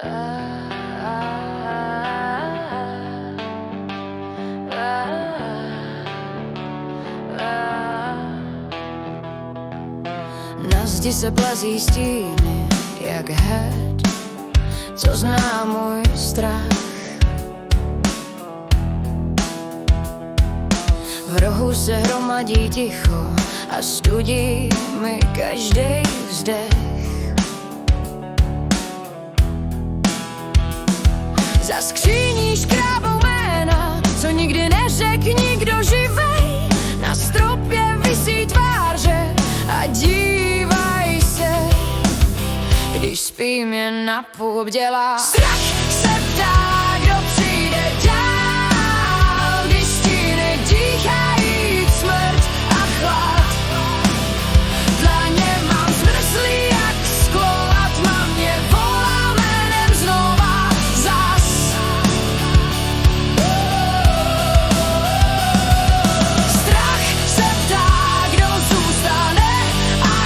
Na zdi se plazí stíny, jak had, co zná můj strach. V rohu se hromadí ticho a studí mi každý vzdech. Za skříní škrábou jména, co nikdy neřek nikdo živej. Na stropě visí tváře a dívaj se, když spím, jen na půl dělá strach se ptá, kdo přijde dál, když stíny dýchají smrt a chlad. Dlaně mám zmrzlý jak sklo a tma mě volá jménem znova zas. Strach se ptá, kdo zůstane,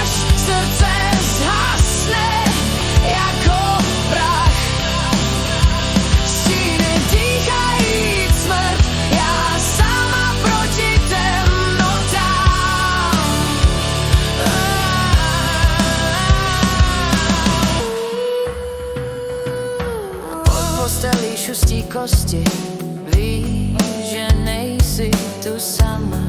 až srdce zhasne jako prach. Stíny dýchají smrt, já sama proti temnotám. Pod postelí šustí kosti, víš, že nejsi tu sama.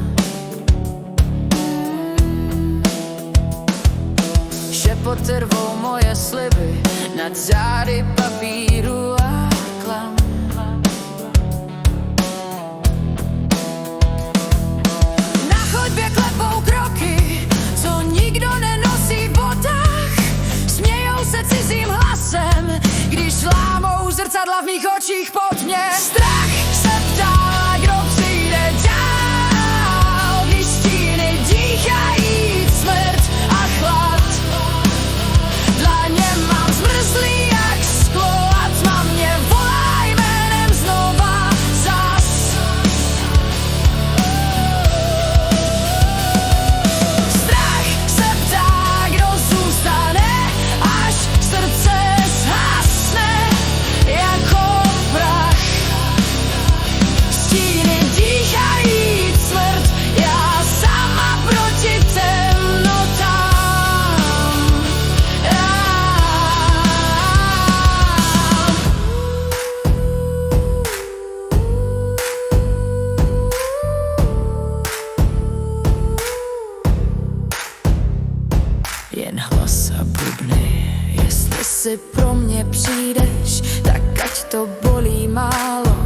Šepoty rvou moje sliby nad zády papíru a klam. Na chodbě klepou kroky, co nikdo nenosí v botách. Smějou se cizím hlasem, když lámou zrcadla v mých očích pod mě. Strach se ptá, kdo přijde dál, když stíny dýchají smrt a chlad. Dlaně mám zmrzlý jak sklo a tma mě volá jménem znova zas. Strach se ptá, kdo zůstane, až srdce zhasne jako prach. Stíny dýchají smrt, já sama proti temnotám. Jen hlas a bubny, jestli si pro mě přijdeš, tak ať to bolí málo.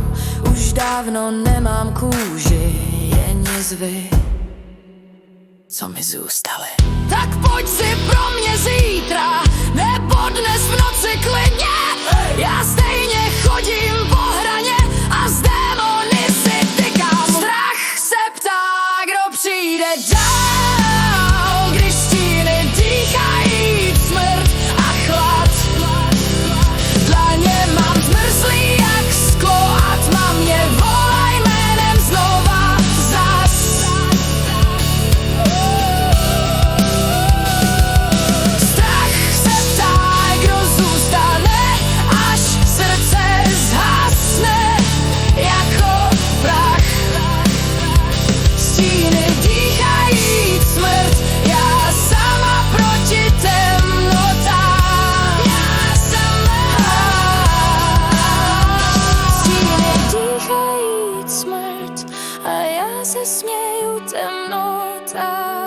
Už dávno nemám kůži, jen jizvy, co mi zůstaly. Tak pojď si pro mě zítra, nebo dnes v noci klidně. Já stejně chodím po hraně a z démony si tykám. Strach se ptá, kdo přijde dál, když stíny dýchají smrt a chlad. Dlaně mám zmrzlý jak sklo a tma mě volá jménem znova zas. Strach se ptá, kdo zůstane, až srdce zhasne jako prach. Stíny dýchají smrt, já sama proti temnotám. Já sama. Stíny dýchají smrt a já se směju temnotám.